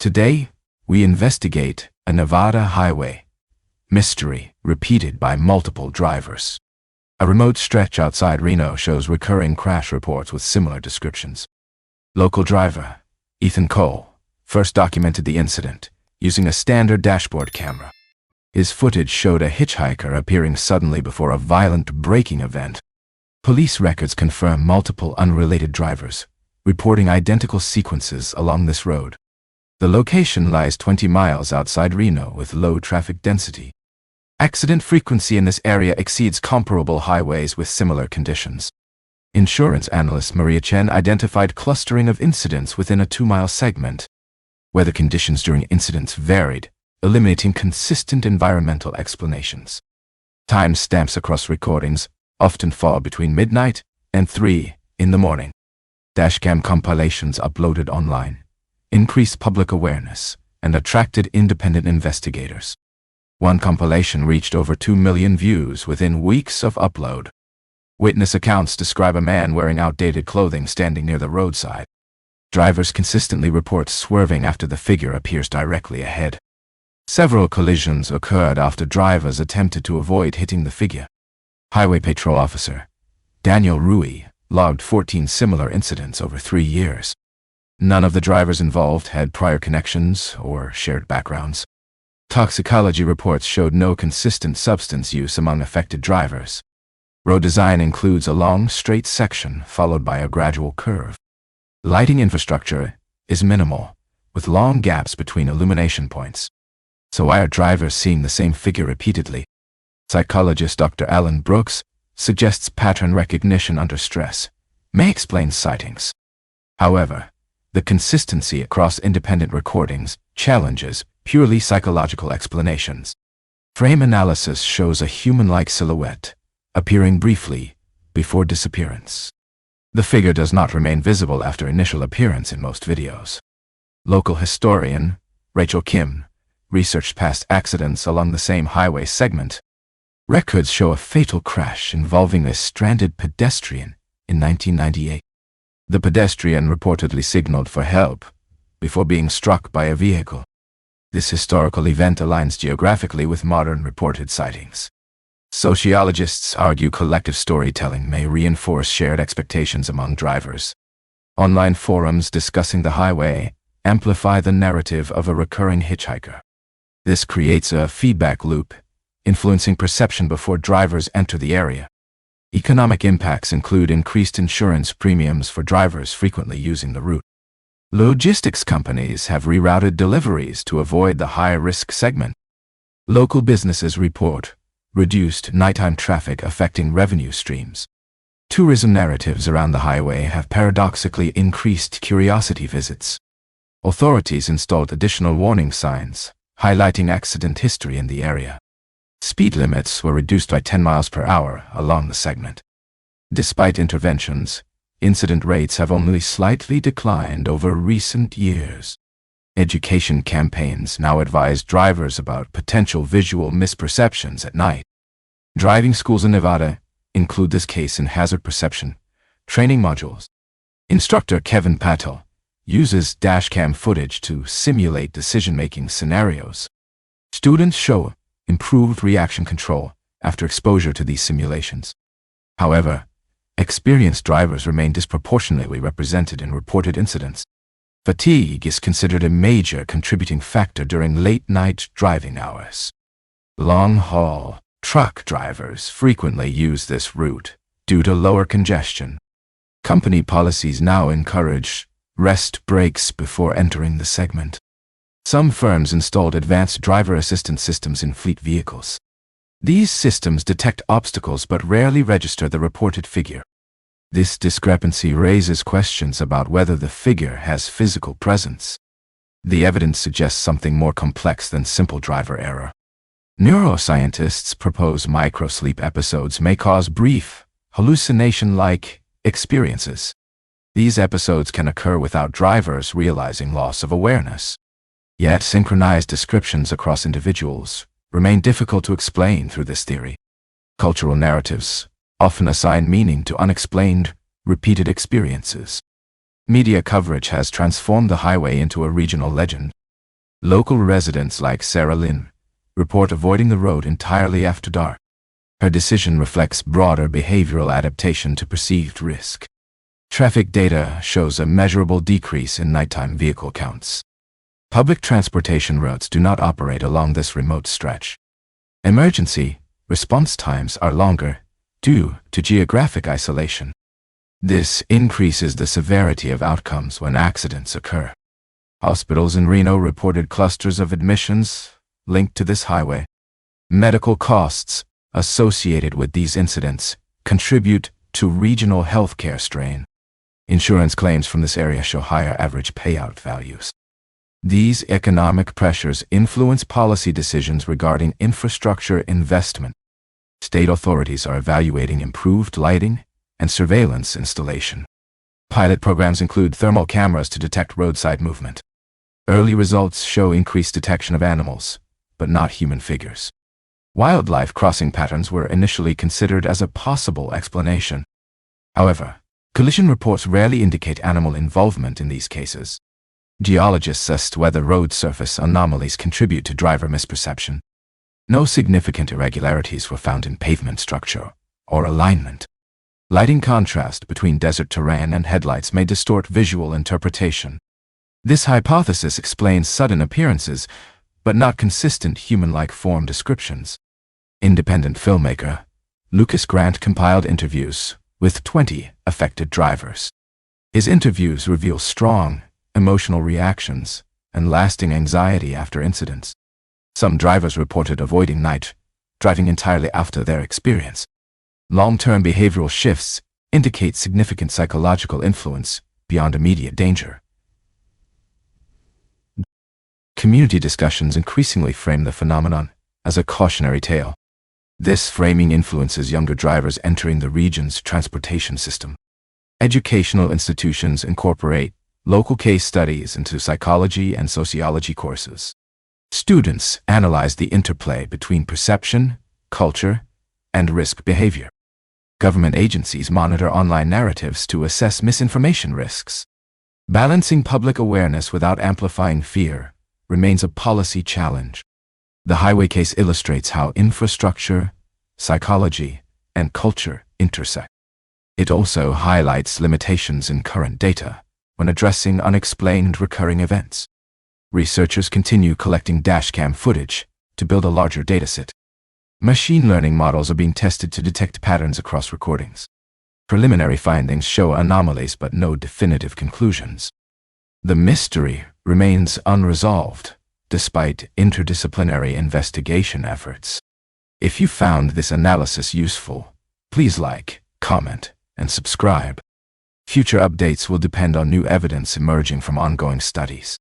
Today, we investigate a Nevada highway mystery repeated by multiple drivers. A remote stretch outside Reno shows recurring crash reports with similar descriptions. Local driver, Ethan Cole, first documented the incident using a standard dashboard camera. His footage showed a hitchhiker appearing suddenly before a violent braking event. Police records confirm multiple unrelated drivers reporting identical sequences along this road. The location lies 20 miles outside Reno with low traffic density. Accident frequency in this area exceeds comparable highways with similar conditions. Insurance analyst Maria Chen identified clustering of incidents within a 2-mile segment. Weather conditions during incidents varied, eliminating consistent environmental explanations. Timestamps across recordings often fall between midnight and 3 in the morning. Dashcam compilations uploaded online increased public awareness and attracted independent investigators. One compilation reached over 2 million views within weeks of upload. Witness accounts describe a man wearing outdated clothing standing near the roadside. Drivers consistently report swerving after the figure appears directly ahead. Several collisions occurred after drivers attempted to avoid hitting the figure. Highway Patrol Officer Daniel Rui logged 14 similar incidents over 3 years. None of the drivers involved had prior connections or shared backgrounds. Toxicology reports showed no consistent substance use among affected drivers. Road design includes a long, straight section followed by a gradual curve. Lighting infrastructure is minimal, with long gaps between illumination points. So why are drivers seeing the same figure repeatedly? Psychologist Dr. Alan Brooks suggests pattern recognition under stress may explain sightings. However, the consistency across independent recordings challenges purely psychological explanations. Frame analysis shows a human-like silhouette appearing briefly before disappearance. The figure does not remain visible after initial appearance in most videos. Local historian Rachel Kim researched past accidents along the same highway segment. Records show a fatal crash involving a stranded pedestrian in 1998. The pedestrian reportedly signaled for help before being struck by a vehicle. This historical event aligns geographically with modern reported sightings. Sociologists argue collective storytelling may reinforce shared expectations among drivers. Online forums discussing the highway amplify the narrative of a recurring hitchhiker. This creates a feedback loop, influencing perception before drivers enter the area. Economic impacts include increased insurance premiums for drivers frequently using the route. Logistics companies have rerouted deliveries to avoid the high-risk segment. Local businesses report reduced nighttime traffic affecting revenue streams. Tourism narratives around the highway have paradoxically increased curiosity visits. Authorities installed additional warning signs, highlighting accident history in the area. Speed limits were reduced by 10 miles per hour along the segment. Despite interventions, incident rates have only slightly declined over recent years. Education campaigns now advise drivers about potential visual misperceptions at night. Driving schools in Nevada include this case in hazard perception training modules. Instructor Kevin Patel uses dashcam footage to simulate decision-making scenarios. Students show improved reaction control after exposure to these simulations. However, experienced drivers remain disproportionately represented in reported incidents. Fatigue is considered a major contributing factor during late-night driving hours. Long-haul truck drivers frequently use this route due to lower congestion. Company policies now encourage rest breaks before entering the segment. Some firms installed advanced driver assistance systems in fleet vehicles. These systems detect obstacles but rarely register the reported figure. This discrepancy raises questions about whether the figure has physical presence. The evidence suggests something more complex than simple driver error. Neuroscientists propose microsleep episodes may cause brief, hallucination-like experiences. These episodes can occur without drivers realizing loss of awareness. Yet synchronized descriptions across individuals remain difficult to explain through this theory. Cultural narratives often assign meaning to unexplained, repeated experiences. Media coverage has transformed the highway into a regional legend. Local residents like Sarah Lynn report avoiding the road entirely after dark. Her decision reflects broader behavioral adaptation to perceived risk. Traffic data shows a measurable decrease in nighttime vehicle counts. Public transportation routes do not operate along this remote stretch. Emergency response times are longer due to geographic isolation. This increases the severity of outcomes when accidents occur. Hospitals in Reno reported clusters of admissions linked to this highway. Medical costs associated with these incidents contribute to regional healthcare strain. Insurance claims from this area show higher average payout values. These economic pressures influence policy decisions regarding infrastructure investment. State authorities are evaluating improved lighting and surveillance installation. Pilot programs include thermal cameras to detect roadside movement. Early results show increased detection of animals, but not human figures. Wildlife crossing patterns were initially considered as a possible explanation. However, collision reports rarely indicate animal involvement in these cases. Geologists assess whether road surface anomalies contribute to driver misperception. No significant irregularities were found in pavement structure or alignment. Lighting contrast between desert terrain and headlights may distort visual interpretation. This hypothesis explains sudden appearances, but not consistent human-like form descriptions. Independent filmmaker Lucas Grant compiled interviews with 20 affected drivers. His interviews reveal strong emotional reactions and lasting anxiety after incidents. Some drivers reported avoiding night driving entirely after their experience. Long-term behavioral shifts indicate significant psychological influence beyond immediate danger. Community discussions increasingly frame the phenomenon as a cautionary tale. This framing influences younger drivers entering the region's transportation system. Educational institutions incorporate local case studies into psychology and sociology courses. Students analyze the interplay between perception, culture, and risk behavior. Government agencies monitor online narratives to assess misinformation risks. Balancing public awareness without amplifying fear remains a policy challenge. The highway case illustrates how infrastructure, psychology, and culture intersect. It also highlights limitations in current data when addressing unexplained recurring events. Researchers continue collecting dashcam footage to build a larger dataset. Machine learning models are being tested to detect patterns across recordings. Preliminary findings show anomalies but no definitive conclusions. The mystery remains unresolved, despite interdisciplinary investigation efforts. If you found this analysis useful, please like, comment, and subscribe. Future updates will depend on new evidence emerging from ongoing studies.